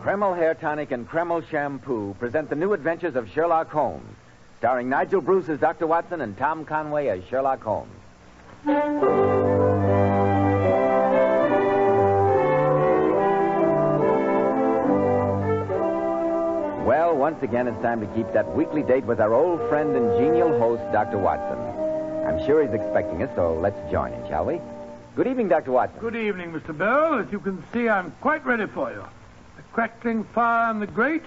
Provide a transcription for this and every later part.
Kreml Hair Tonic and Kreml Shampoo present the new adventures of Sherlock Holmes, starring Nigel Bruce as Dr. Watson and Tom Conway as Sherlock Holmes. Well, once again, it's time to keep that weekly date with our old friend and genial host, Dr. Watson. I'm sure he's expecting us, so let's join him, shall we? Good evening, Dr. Watson. Good evening, Mr. Bell. As you can see, I'm quite ready for you. The crackling fire in the grate,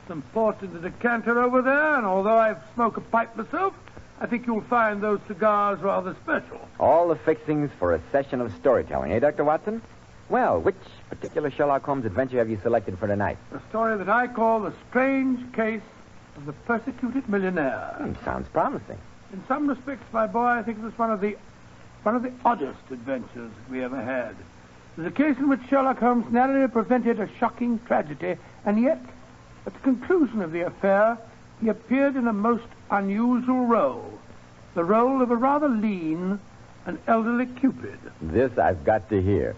some port in the decanter over there, and although I smoke a pipe myself, I think you'll find those cigars rather special. All the fixings for a session of storytelling, eh, Dr. Watson? Well, which particular Sherlock Holmes adventure have you selected for tonight? A story that I call The Strange Case of the Persecuted Millionaire. Sounds promising. In some respects, my boy, I think it was one of the oddest adventures we ever had. It was a case in which Sherlock Holmes narrowly prevented a shocking tragedy, and yet, at the conclusion of the affair, he appeared in a most unusual role. The role of a rather lean and elderly Cupid. This I've got to hear.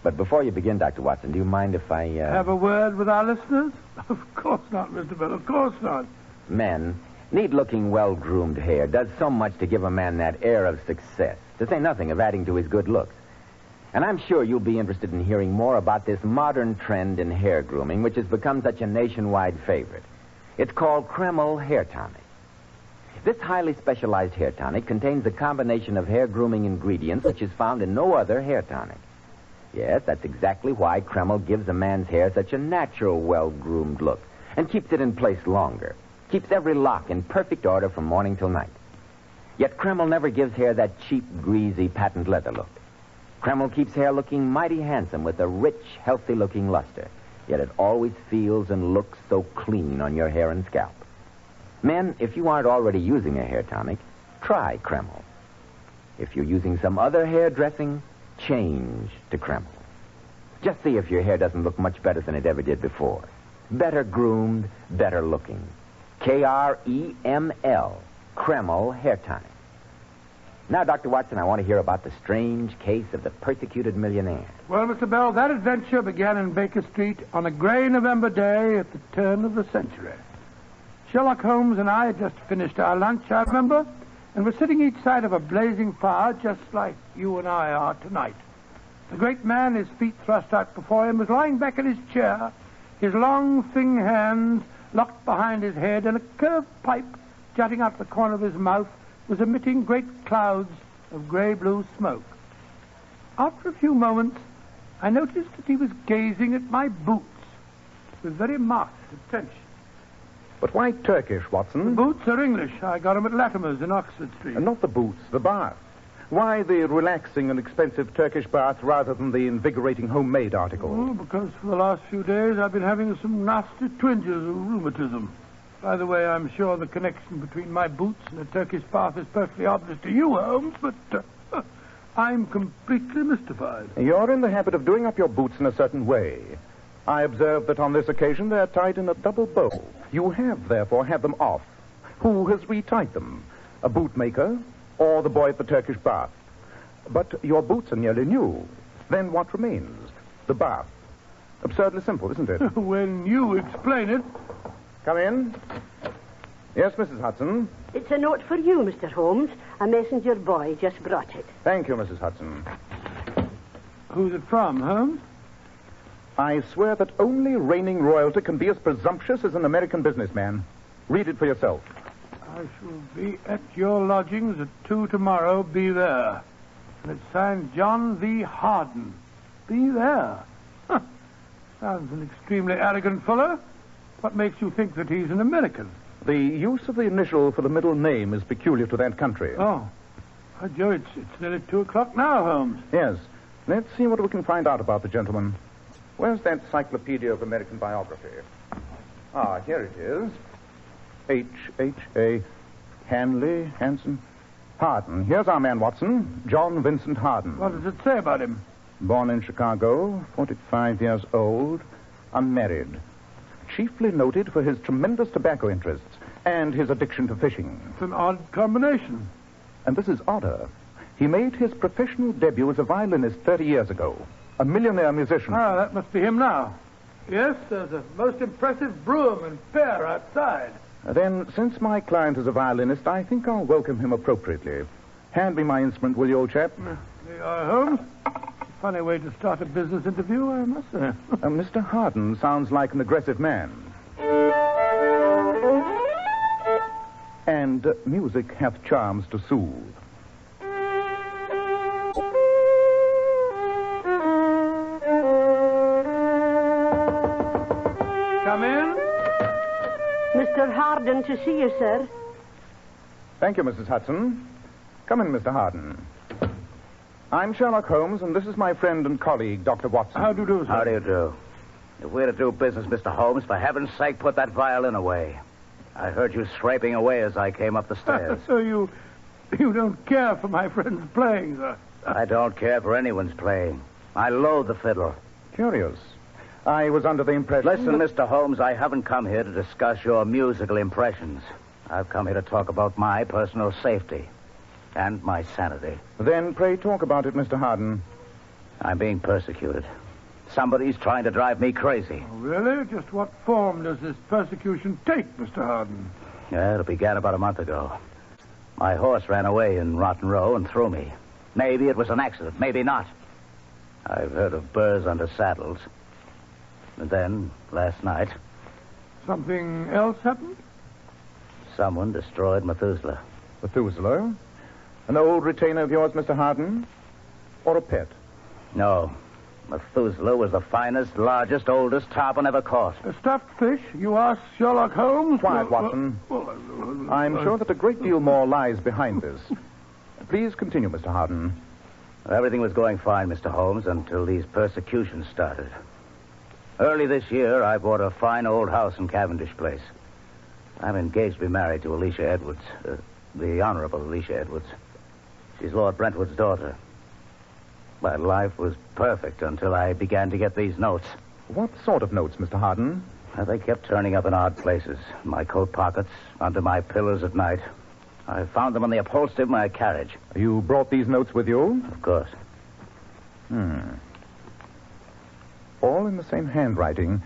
But before you begin, Dr. Watson, do you mind if I, Have a word with our listeners? Of course not, Mr. Bell, of course not. Men, neat-looking, well-groomed hair does so much to give a man that air of success, to say nothing of adding to his good looks. And I'm sure you'll be interested in hearing more about this modern trend in hair grooming, which has become such a nationwide favorite. It's called Kreml Hair Tonic. This highly specialized hair tonic contains a combination of hair grooming ingredients which is found in no other hair tonic. Yes, that's exactly why Kreml gives a man's hair such a natural, well-groomed look and keeps it in place longer, keeps every lock in perfect order from morning till night. Yet Kreml never gives hair that cheap, greasy, patent leather look. Kreml keeps hair looking mighty handsome with a rich, healthy-looking luster. Yet it always feels and looks so clean on your hair and scalp. Men, if you aren't already using a hair tonic, try Kreml. If you're using some other hair dressing, change to Kreml. Just see if your hair doesn't look much better than it ever did before. Better groomed, better looking. Kreml, Kreml Hair Tonic. Now, Dr. Watson, I want to hear about the strange case of the persecuted millionaire. Well, Mr. Bell, that adventure began in Baker Street on a gray November day at the turn of the century. Sherlock Holmes and I had just finished our lunch, I remember, and were sitting each side of a blazing fire just like you and I are tonight. The great man, his feet thrust out before him, was lying back in his chair, his long, thin hands locked behind his head, and a curved pipe jutting out the corner of his mouth was emitting great clouds of gray-blue smoke. After a few moments, I noticed that he was gazing at my boots with very marked attention. But why Turkish, Watson? The boots are English. I got them at Latimer's in Oxford Street. And not the boots, the bath. Why the relaxing and expensive Turkish bath rather than the invigorating homemade article? Oh, because for the last few days I've been having some nasty twinges of rheumatism. By the way, I'm sure the connection between my boots and a Turkish bath is perfectly obvious to you, Holmes, but I'm completely mystified. You're in the habit of doing up your boots in a certain way. I observe that on this occasion they're tied in a double bow. You have, therefore, had them off. Who has retied them? A bootmaker or the boy at the Turkish bath? But your boots are nearly new. Then what remains? The bath. Absurdly simple, isn't it? When you explain it. Come in. Yes, Mrs. Hudson. It's a note for you, Mr. Holmes. A messenger boy just brought it. Thank you, Mrs. Hudson. Who's it from, Holmes? I swear that only reigning royalty can be as presumptuous as an American businessman. Read it for yourself. I shall be at your lodgings at 2 tomorrow. Be there. And it's signed John V. Harden. Be there. Huh. Sounds an extremely arrogant fellow. What makes you think that he's an American? The use of the initial for the middle name is peculiar to that country. Oh. Oh, Joe, it's nearly 2 o'clock now, Holmes. Yes. Let's see what we can find out about the gentleman. Where's that Encyclopedia of American Biography? Ah, here it is. H.A. Hanley, Hanson. Harden. Here's our man, Watson. John Vincent Harden. What does it say about him? Born in Chicago, 45 years old, unmarried. Chiefly noted for his tremendous tobacco interests and his addiction to fishing. It's an odd combination. And this is odder. He made his professional debut as a violinist 30 years ago. A millionaire musician. Ah, that must be him now. Yes, there's a most impressive broom and pair outside. Then, since my client is a violinist, I think I'll welcome him appropriately. Hand me my instrument, will you, old chap? Here you are, Holmes. Funny way to start a business interview, I must say. Mr. Harden sounds like an aggressive man. And music hath charms to soothe. Come in. Mr. Harden to see you, sir. Thank you, Mrs. Hudson. Come in, Mr. Harden. I'm Sherlock Holmes, and this is my friend and colleague, Dr. Watson. How do you do, sir? How do you do? If we're to do business, Mr. Holmes, for heaven's sake, put that violin away. I heard you scraping away as I came up the stairs. So you don't care for my friend's playing, sir? I don't care for anyone's playing. I loathe the fiddle. Curious. I was under the impression... Listen, Mr. Holmes, I haven't come here to discuss your musical impressions. I've come here to talk about my personal safety and my sanity. Then pray talk about it, Mr. Harden. I'm being persecuted. Somebody's trying to drive me crazy. Oh, really? Just what form does this persecution take, Mr. Harden? Yeah, it began about a month ago. My horse ran away in Rotten Row and threw me. Maybe it was an accident, maybe not. I've heard of burrs under saddles. And then, last night... Something else happened? Someone destroyed Methuselah. Methuselah? An old retainer of yours, Mr. Harden? Or a pet? No. Methuselah was the finest, largest, oldest tarpon ever caught. A stuffed fish? You asked Sherlock Holmes? Quiet, Watson. I'm sure that a great deal more lies behind this. Please continue, Mr. Harden. Everything was going fine, Mr. Holmes, until these persecutions started. Early this year, I bought a fine old house in Cavendish Place. I'm engaged to be married to Alicia Edwards, the Honorable Alicia Edwards. She's Lord Brentwood's daughter. My life was perfect until I began to get these notes. What sort of notes, Mr. Harden? They kept turning up in odd places. In my coat pockets, under my pillows at night. I found them on the upholstery of my carriage. You brought these notes with you? Of course. All in the same handwriting,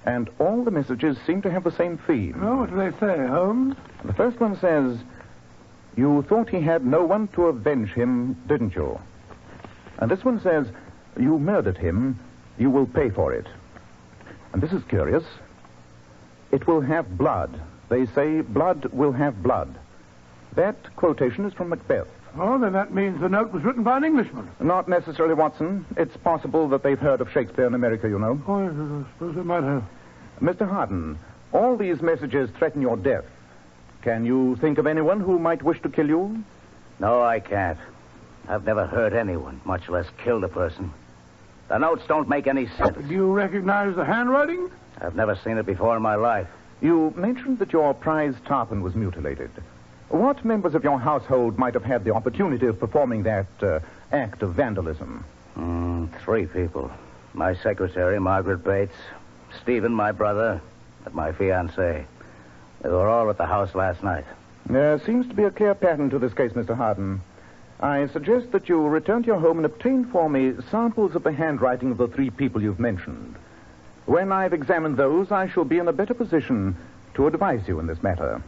and all the messages seem to have the same theme. Oh, what do they say, Holmes? The first one says, "You thought he had no one to avenge him, didn't you?" And this one says, "You murdered him. You will pay for it." And this is curious. "It will have blood. They say blood will have blood." That quotation is from Macbeth. Oh, then that means the note was written by an Englishman. Not necessarily, Watson. It's possible that they've heard of Shakespeare in America, you know. Oh, yes, I suppose they might have. Mr. Harden, all these messages threaten your death. Can you think of anyone who might wish to kill you? No, I can't. I've never hurt anyone, much less killed a person. The notes don't make any sense. Do you recognize the handwriting? I've never seen it before in my life. You mentioned that your prize tarpon was mutilated. What members of your household might have had the opportunity of performing that act of vandalism? 3 people. My secretary, Margaret Bates, Stephen, my brother, and my fiancée. They were all at the house last night. There seems to be a clear pattern to this case, Mr. Harden. I suggest that you return to your home and obtain for me samples of the handwriting of the 3 people you've mentioned. When I've examined those, I shall be in a better position to advise you in this matter.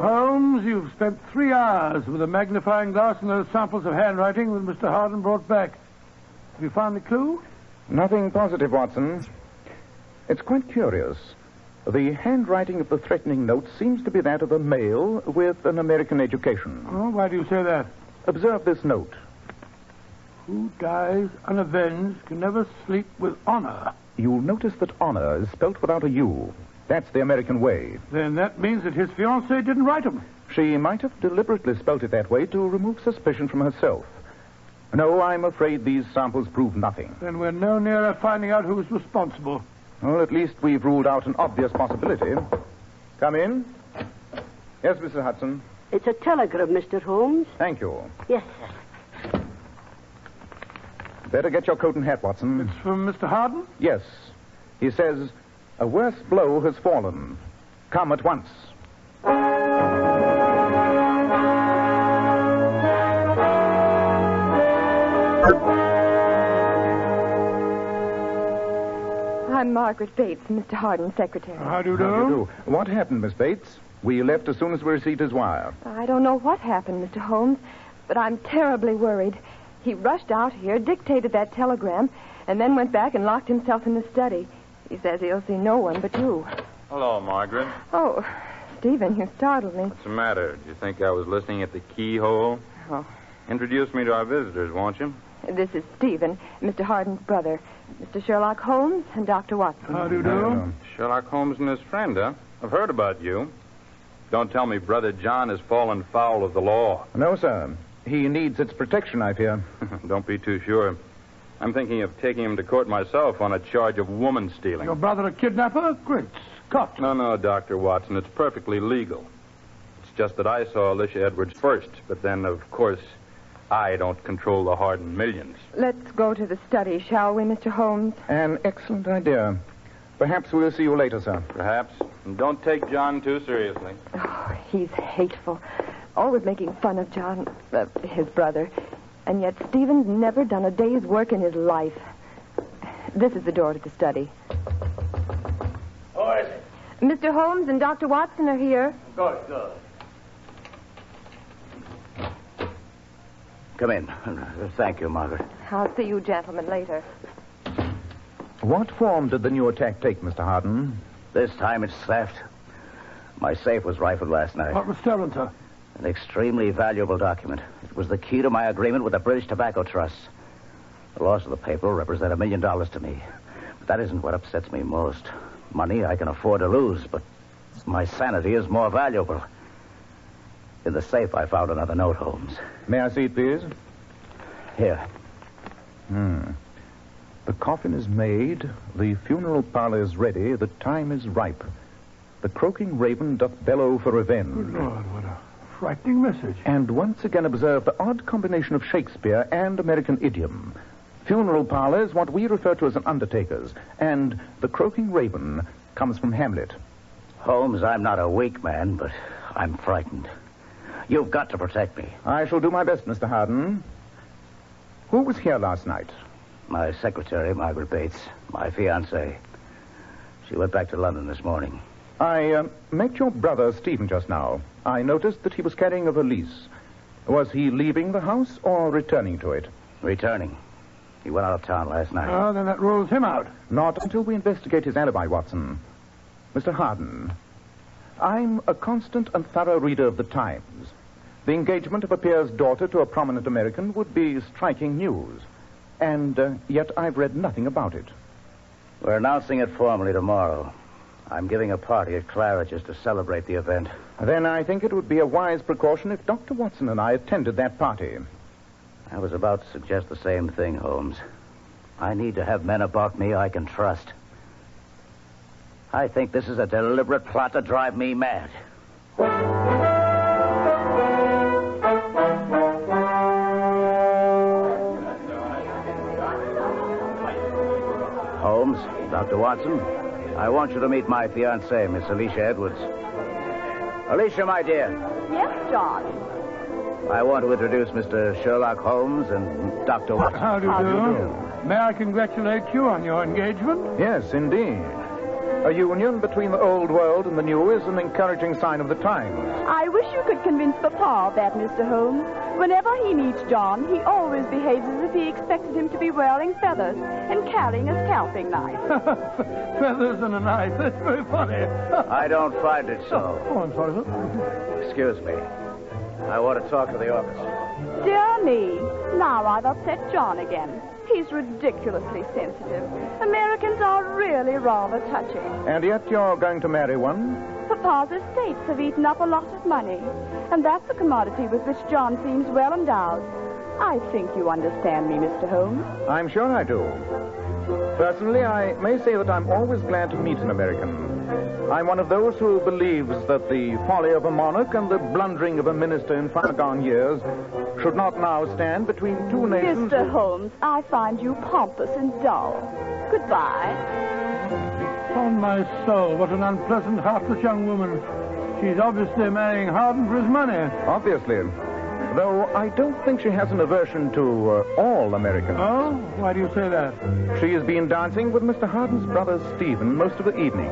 Holmes, you've spent 3 hours with a magnifying glass and those samples of handwriting that Mr. Harden brought back. Have you found the clue? Nothing positive, Watson. It's quite curious. The handwriting of the threatening note seems to be that of a male with an American education. Oh, why do you say that? Observe this note. Who dies unavenged can never sleep with honor. You'll notice that honor is spelt without a U. That's the American way. Then that means that his fiancée didn't write him. She might have deliberately spelt it that way to remove suspicion from herself. No, I'm afraid these samples prove nothing. Then we're no nearer finding out who's responsible. Well, at least we've ruled out an obvious possibility. Come in. Yes, Mrs. Hudson. It's a telegram, Mr. Holmes. Thank you. Yes. Better get your coat and hat, Watson. It's from Mr. Harden? Yes. He says, a worse blow has fallen. Come at once. I'm Margaret Bates, Mr. Harden's secretary. How do you do? How do you do? What happened, Miss Bates? We left as soon as we received his wire. I don't know what happened, Mr. Holmes, but I'm terribly worried. He rushed out here, dictated that telegram, and then went back and locked himself in the study. He says he'll see no one but you. Hello, Margaret. Oh, Stephen, you startled me. What's the matter? Do you think I was listening at the keyhole? Oh. Introduce me to our visitors, won't you? This is Stephen, Mr. Harden's brother, Mr. Sherlock Holmes, and Dr. Watson. How do you do? Sherlock Holmes and his friend, huh? I've heard about you. Don't tell me Brother John has fallen foul of the law. No, sir. He needs its protection, I fear. Don't be too sure. I'm thinking of taking him to court myself on a charge of woman stealing. Your brother a kidnapper? Great Scott. No, Dr. Watson. It's perfectly legal. It's just that I saw Alicia Edwards first, but then, of course, I don't control the Harden millions. Let's go to the study, shall we, Mr. Holmes? An excellent idea. Perhaps we'll see you later, sir. Perhaps. And don't take John too seriously. Oh, he's hateful. Always making fun of John, his brother. And yet Stephen's never done a day's work in his life. This is the door to the study. Who is it? Mr. Holmes and Dr. Watson are here. Good. Come in. Thank you, Margaret. I'll see you gentlemen later. What form did the new attack take, Mr. Harden? This time it's theft. My safe was rifled last night. What was stolen, sir? An extremely valuable document. It was the key to my agreement with the British Tobacco Trust. The loss of the paper will represent $1 million to me. But that isn't what upsets me most. Money I can afford to lose, but my sanity is more valuable. In the safe, I found another note, Holmes. May I see it, please? Here. The coffin is made, the funeral parlor is ready, the time is ripe. The croaking raven doth bellow for revenge. Good Lord, what a frightening message. And once again observe the odd combination of Shakespeare and American idiom. Funeral parlor is what we refer to as an undertaker's, and the croaking raven comes from Hamlet. Holmes, I'm not a weak man, but I'm frightened. You've got to protect me. I shall do my best, Mr. Harden. Who was here last night? My secretary, Margaret Bates, my fiancée. She went back to London this morning. I met your brother, Stephen, just now. I noticed that he was carrying a valise. Was he leaving the house or returning to it? Returning. He went out of town last night. Oh, then that rules him out. Not until we investigate his alibi, Watson. Mr. Harden, I'm a constant and thorough reader of the Times. The engagement of a peer's daughter to a prominent American would be striking news. And yet I've read nothing about it. We're announcing it formally tomorrow. I'm giving a party at Claridge's to celebrate the event. Then I think it would be a wise precaution if Dr. Watson and I attended that party. I was about to suggest the same thing, Holmes. I need to have men about me I can trust. I think this is a deliberate plot to drive me mad. Holmes, Dr. Watson, I want you to meet my fiancée, Miss Alicia Edwards. Alicia, my dear. Yes, John. I want to introduce Mr. Sherlock Holmes and Dr. Watson. How do you do? May I congratulate you on your engagement? Yes, indeed. A union between the old world and the new is an encouraging sign of the times. I wish you could convince Papa of that, Mr. Holmes. Whenever he meets John, he always behaves as if he expected him to be wearing feathers and carrying a scalping knife. Feathers and a knife. That's very funny. I don't find it so. Oh, I'm sorry, sir. Excuse me. I want to talk to the office. Dear me, now I've upset John again. He's ridiculously sensitive. Americans are really rather touchy. And yet you're going to marry one? Papa's estates have eaten up a lot of money, and that's a commodity with which John seems well endowed. I think you understand me, Mr. Holmes. I'm sure I do. Personally, I may say that I'm always glad to meet an American. I'm one of those who believes that the folly of a monarch and the blundering of a minister in far-gone years should not now stand between two nations. Mr. Holmes, I find you pompous and dull. Goodbye. On my soul, what an unpleasant, heartless young woman. She's obviously marrying Harden for his money. Obviously. Though I don't think she has an aversion to all Americans. Oh? Why do you say that? She has been dancing with Mr. Harden's brother, Stephen, most of the evening.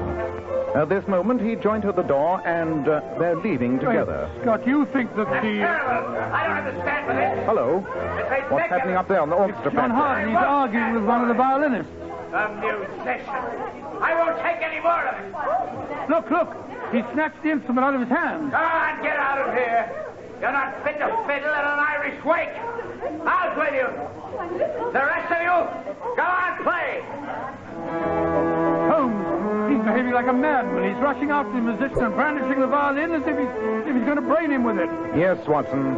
At this moment, he joined her at the door, and they're leaving together. Wait, Scott, you think that the... I don't understand for this. Hello? What's happening up there on the orchestra John Harden, he's arguing with one of the violinists. A musician. I won't take any more of it. Look. He snatched the instrument out of his hand. Go on, get out of here. You're not fit to fiddle at an Irish wake. Out with you. The rest of you, go on, play. Holmes, he's behaving like a madman. He's rushing after the musician and brandishing the violin as if he's going to brain him with it. Yes, Watson.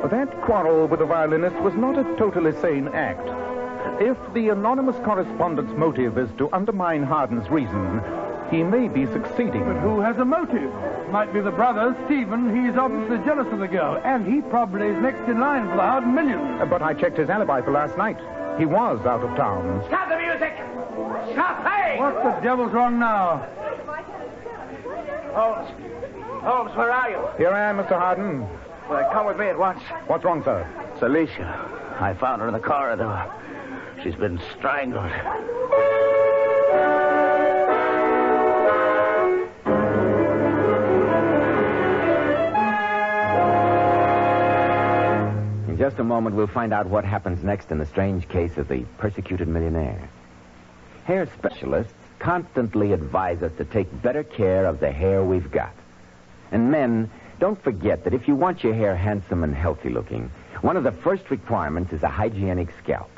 That quarrel with the violinist was not a totally sane act. If the anonymous correspondent's motive is to undermine Harden's reason, he may be succeeding. But who has a motive? Might be the brother, Stephen. He's obviously jealous of the girl, and he probably is next in line for the Harden millions. But I checked his alibi for last night. He was out of town. Stop the music. Stop playing. What the devil's wrong now? Holmes, where are you? Here I am, Mr. Harden. Well, come with me at once. What's wrong, sir? It's Alicia. I found her in the corridor. She's been strangled. In just a moment, we'll find out what happens next in the strange case of the persecuted millionaire. Hair specialists constantly advise us to take better care of the hair we've got. And men, don't forget that if you want your hair handsome and healthy looking, one of the first requirements is a hygienic scalp.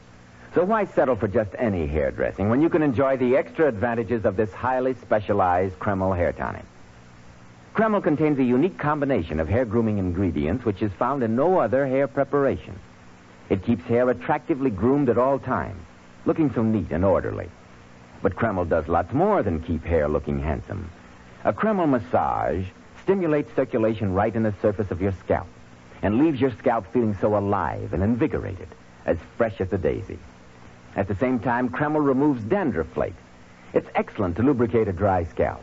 So why settle for just any hairdressing when you can enjoy the extra advantages of this highly specialized Kreml hair tonic? Kreml contains a unique combination of hair grooming ingredients which is found in no other hair preparation. It keeps hair attractively groomed at all times, looking so neat and orderly. But Kreml does lots more than keep hair looking handsome. A Kreml massage stimulates circulation right in the surface of your scalp and leaves your scalp feeling so alive and invigorated, as fresh as a daisy. At the same time, Kreml removes dandruff flakes. It's excellent to lubricate a dry scalp.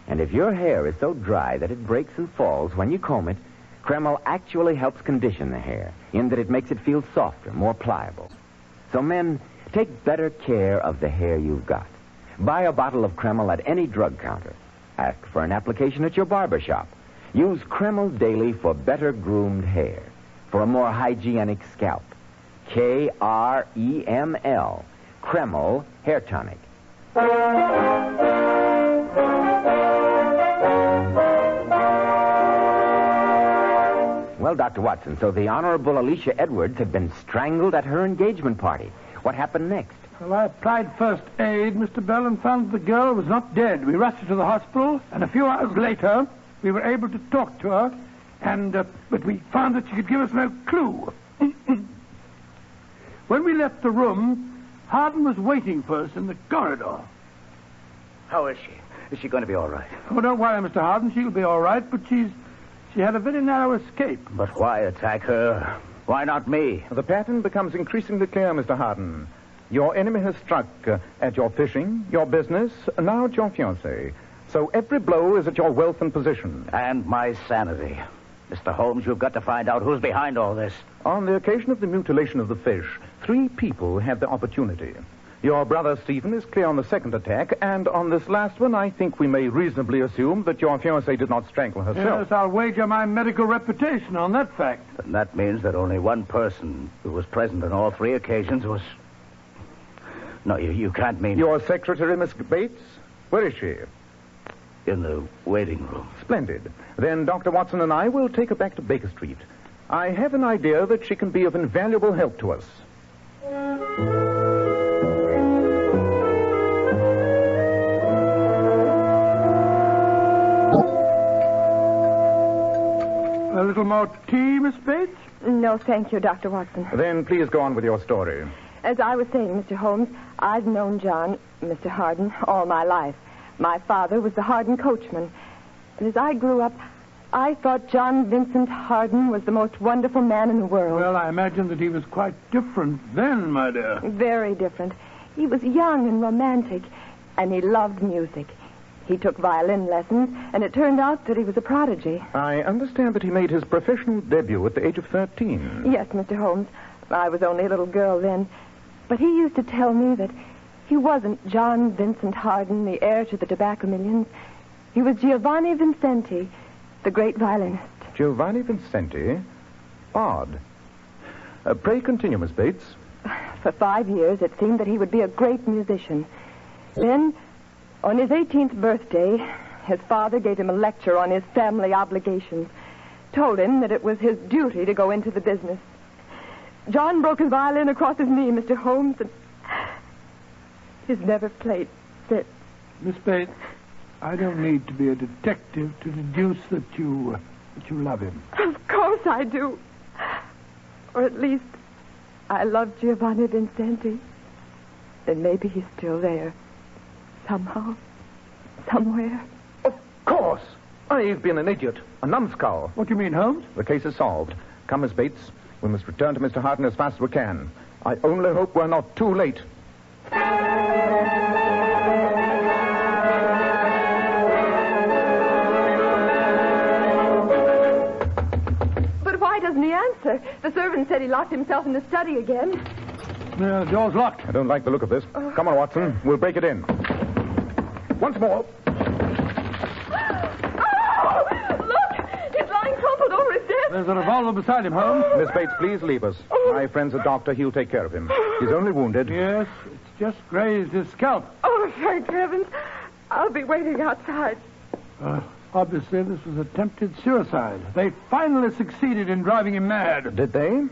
And if your hair is so dry that it breaks and falls when you comb it, Kreml actually helps condition the hair in that it makes it feel softer, more pliable. So men, take better care of the hair you've got. Buy a bottle of Kreml at any drug counter. Ask for an application at your barber shop. Use Kreml daily for better groomed hair, for a more hygienic scalp. Kreml, Kreml Hair Tonic. Well, Dr. Watson, so the Honorable Alicia Edwards had been strangled at her engagement party. What happened next? Well, I applied first aid, Mr. Bell, and found the girl was not dead. We rushed her to the hospital, and a few hours later, we were able to talk to her, but we found that she could give us no clue. When we left the room, Harden was waiting for us in the corridor. How is she? Is she going to be all right? Oh, don't worry, Mr. Harden. She'll be all right, but she had a very narrow escape. But why attack her? Why not me? The pattern becomes increasingly clear, Mr. Harden. Your enemy has struck at your fishing, your business, now at your fiancée. So every blow is at your wealth and position. And my sanity. Mr. Holmes, you've got to find out who's behind all this. On the occasion of the mutilation of the fish, 3 people had the opportunity. Your brother Stephen is clear on the second attack, and on this last one, I think we may reasonably assume that your fiancée did not strangle herself. Yes, I'll wager my medical reputation on that fact. And that means that only one person who was present on all 3 occasions was... No, you can't mean... Your secretary, Miss Bates? Where is she? In the waiting room. Splendid. Then Dr. Watson and I will take her back to Baker Street. I have an idea that she can be of invaluable help to us. A little more tea, Miss Bates? No, thank you, Dr. Watson. Then please go on with your story. As I was saying, Mr. Holmes, I've known John, Mr. Harden, all my life. My father was the Harden coachman. And as I grew up, I thought John Vincent Harden was the most wonderful man in the world. Well, I imagine that he was quite different then, my dear. Very different. He was young and romantic, and he loved music. He took violin lessons, and it turned out that he was a prodigy. I understand that he made his professional debut at the age of 13. Yes, Mr. Holmes. I was only a little girl then. But he used to tell me that he wasn't John Vincent Harden, the heir to the tobacco millions. He was Giovanni Vincenti, the great violinist. Giovanni Vincenti? Odd. Pray continue, Miss Bates. For 5 years, it seemed that he would be a great musician. Then, on his 18th birthday, his father gave him a lecture on his family obligations. Told him that it was his duty to go into the business. John broke his violin across his knee, Mr. Holmes, and he's never played since. Miss Bates, I don't need to be a detective to deduce that you love him. Of course I do. Or at least, I love Giovanni Vincenti. And maybe he's still there. Somehow. Somewhere. Of course. I've been an idiot. A numbskull. What do you mean, Holmes? The case is solved. Come, Miss Bates. We must return to Mr. Harden as fast as we can. I only hope we're not too late. But why doesn't he answer? The servant said he locked himself in the study again. The door's locked. I don't like the look of this. Come on, Watson. We'll break it in. Once more. Oh! Look! He's lying crumpled over his desk. There's a revolver beside him, Holmes. Miss Bates, please leave us. My friend's a doctor. He'll take care of him. He's only wounded. Yes, it's just grazed his scalp. Oh, thank heavens. I'll be waiting outside. Obviously, this was attempted suicide. They finally succeeded in driving him mad. Did they?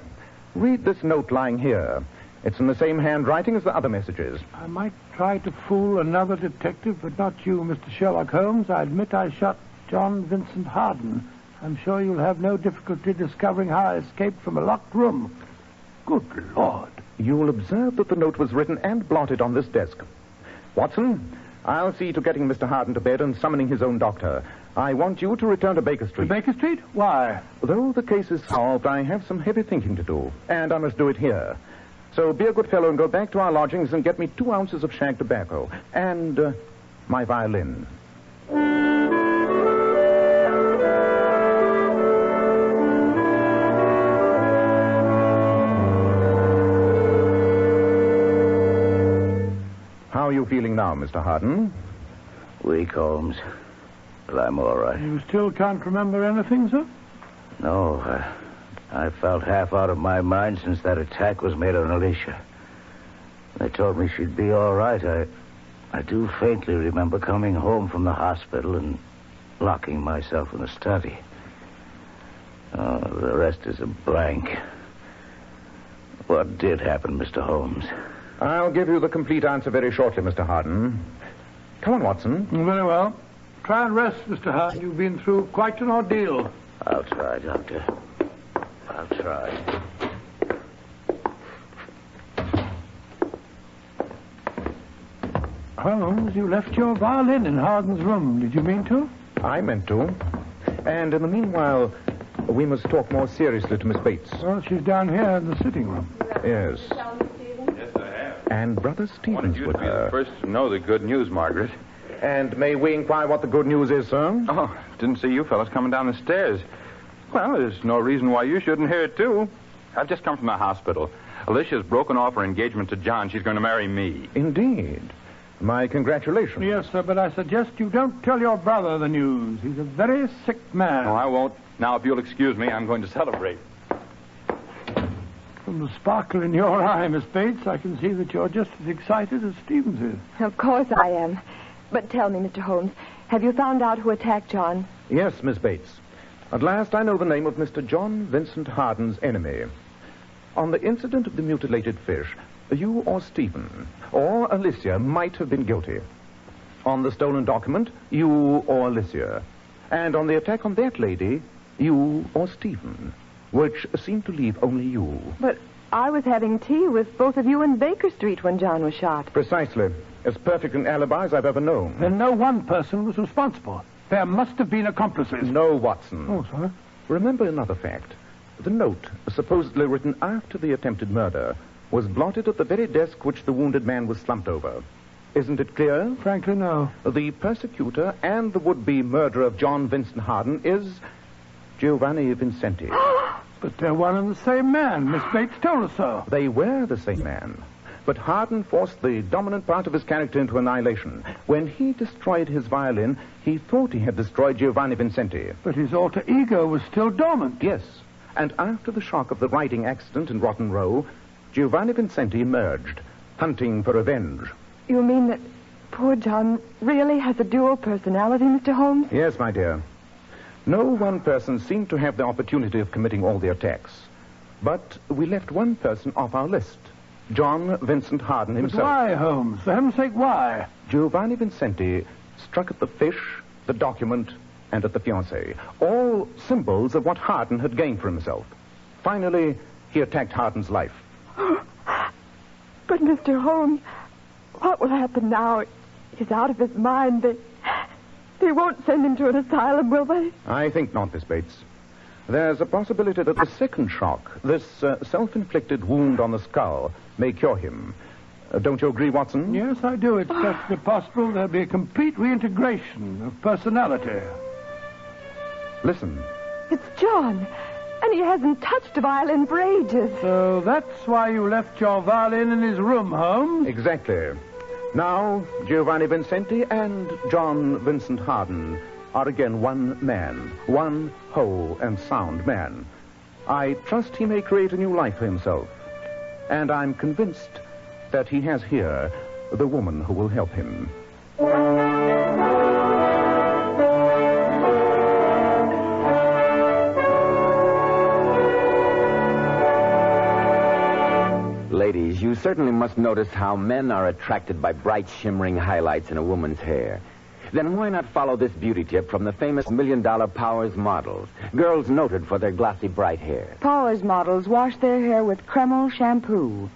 Read this note lying here. It's in the same handwriting as the other messages. I might try to fool another detective, but not you, Mr. Sherlock Holmes. I admit I shot John Vincent Harden. I'm sure you'll have no difficulty discovering how I escaped from a locked room. Good Lord. You'll observe that the note was written and blotted on this desk. Watson, I'll see to getting Mr. Harden to bed and summoning his own doctor. I want you to return to Baker Street. Baker Street? Why? Though the case is solved, I have some heavy thinking to do, and I must do it here. So be a good fellow and go back to our lodgings and get me 2 ounces of shag tobacco and my violin. How are you feeling now, Mr. Harden? Weak, Holmes. But I'm all right. You still can't remember anything, sir? No, I felt half out of my mind since that attack was made on Alicia. They told me she'd be all right. I do faintly remember coming home from the hospital and locking myself in the study. Oh, the rest is a blank. What did happen, Mr. Holmes? I'll give you the complete answer very shortly, Mr. Harden. Come on, Watson. Very well. Try and rest, Mr. Harden. You've been through quite an ordeal. I'll try, Doctor. I'll try. Holmes, you left your violin in Harden's room. Did you mean to? I meant to. And in the meanwhile, we must talk more seriously to Miss Bates. Well, she's down here in the sitting room. Yes. Yes, I have. And Brother Wanted Stevens you with to be the her. first to know the good news, Margaret. And may we inquire what the good news is, sir? Oh, didn't see you fellas coming down the stairs. Well, there's no reason why you shouldn't hear it, too. I've just come from the hospital. Alicia's broken off her engagement to John. She's going to marry me. Indeed. My congratulations. Yes, sir, but I suggest you don't tell your brother the news. He's a very sick man. No, I won't. Now, if you'll excuse me, I'm going to celebrate. From the sparkle in your eye, Miss Bates, I can see that you're just as excited as Stevens is. Of course I am. But tell me, Mr. Holmes, have you found out who attacked John? Yes, Miss Bates. At last I know the name of Mr. John Vincent Harden's enemy. On the incident of the mutilated fish, you or Stephen or Alicia might have been guilty. On the stolen document, you or Alicia. And on the attack on that lady, You or Stephen, which seemed to leave only you. But I was having tea with both of you in Baker Street when John was shot. Precisely. As perfect an alibi as I've ever known. Then no one person was responsible. There must have been accomplices. No, Watson. Oh, sir. Remember another fact. The note, supposedly written after the attempted murder, was blotted at the very desk which the wounded man was slumped over. Isn't it clear? Frankly, no. The persecutor and the would-be murderer of John Vincent Harden is Giovanni Vincenti. But they're one and the same man. Miss Bates told us so. They were the same man. But Harden forced the dominant part of his character into annihilation. When he destroyed his violin, he thought he had destroyed Giovanni Vincenti. But his alter ego was still dormant. Yes. And after the shock of the writing accident in Rotten Row, Giovanni Vincenti emerged, hunting for revenge. You mean that poor John really has a dual personality, Mr. Holmes? Yes, my dear. No one person seemed to have the opportunity of committing all the attacks. But we left one person off our list. John Vincent Harden himself. But why, Holmes? For heaven's sake, why? Giovanni Vincenti struck at the fish, the document, and at the fiancée. All symbols of what Harden had gained for himself. Finally, he attacked Harden's life. But, Mr. Holmes, what will happen now? He's out of his mind. They won't send him to an asylum, will they? I think not, Miss Bates. There's a possibility that the second shock, this self-inflicted wound on the skull, may cure him. Don't you agree, Watson? Yes, I do. It's perfectly possible there'll be a complete reintegration of personality. Listen. It's John, and he hasn't touched a violin for ages. So that's why you left your violin in his room, Holmes? Exactly. Now, Giovanni Vincenti and John Vincent Harden are again one man, one whole and sound man. I trust he may create a new life for himself. And I'm convinced that he has here the woman who will help him. Ladies, you certainly must notice how men are attracted by bright, shimmering highlights in a woman's hair. Then why not follow this beauty tip from the famous $1 Million Powers models, girls noted for their glossy, bright hair? Powers models wash their hair with Kreml shampoo.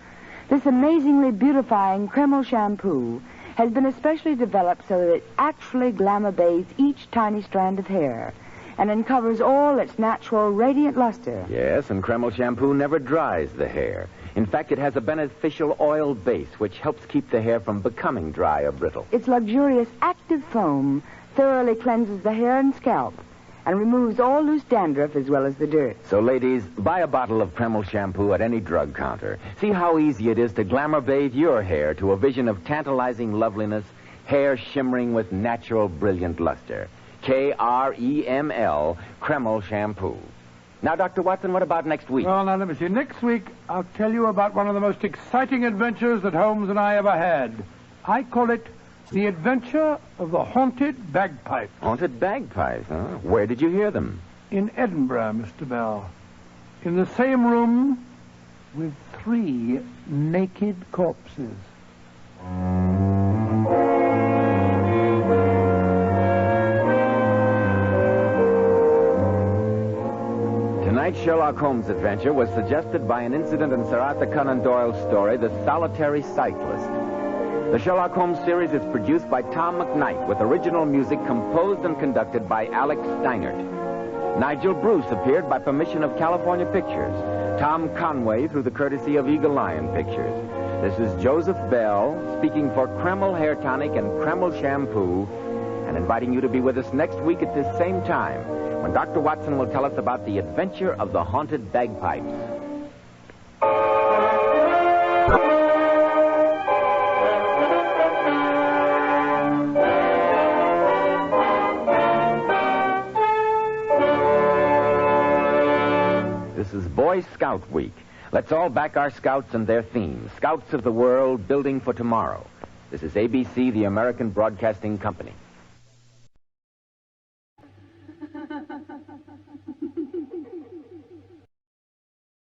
This amazingly beautifying Kreml shampoo has been especially developed so that it actually glamour bathes each tiny strand of hair and uncovers all its natural radiant luster. Yes, and Kreml shampoo never dries the hair. In fact, it has a beneficial oil base which helps keep the hair from becoming dry or brittle. Its luxurious active foam thoroughly cleanses the hair and scalp and removes all loose dandruff as well as the dirt. So, ladies, buy a bottle of Kreml shampoo at any drug counter. See how easy it is to glamour bathe your hair to a vision of tantalizing loveliness, hair shimmering with natural, brilliant luster. Kreml, Kreml shampoo. Now, Dr. Watson, what about next week? Well, now, let me see. Next week, I'll tell you about one of the most exciting adventures that Holmes and I ever had. I call it The Adventure of the Haunted Bagpipes. Haunted bagpipes, huh? Where did you hear them? In Edinburgh, Mr. Bell. In the same room with 3 naked corpses. Tonight's Sherlock Holmes adventure was suggested by an incident in Sir Arthur Conan Doyle's story, The Solitary Cyclist. The Sherlock Holmes series is produced by Tom McKnight with original music composed and conducted by Alex Steinert. Nigel Bruce appeared by permission of California Pictures. Tom Conway through the courtesy of Eagle Lion Pictures. This is Joseph Bell speaking for Kreml Hair Tonic and Kreml Shampoo and inviting you to be with us next week at this same time when Dr. Watson will tell us about the adventure of the haunted bagpipes. This is Boy Scout Week. Let's all back our scouts and their themes. Scouts of the world, building for tomorrow. This is ABC, the American Broadcasting Company.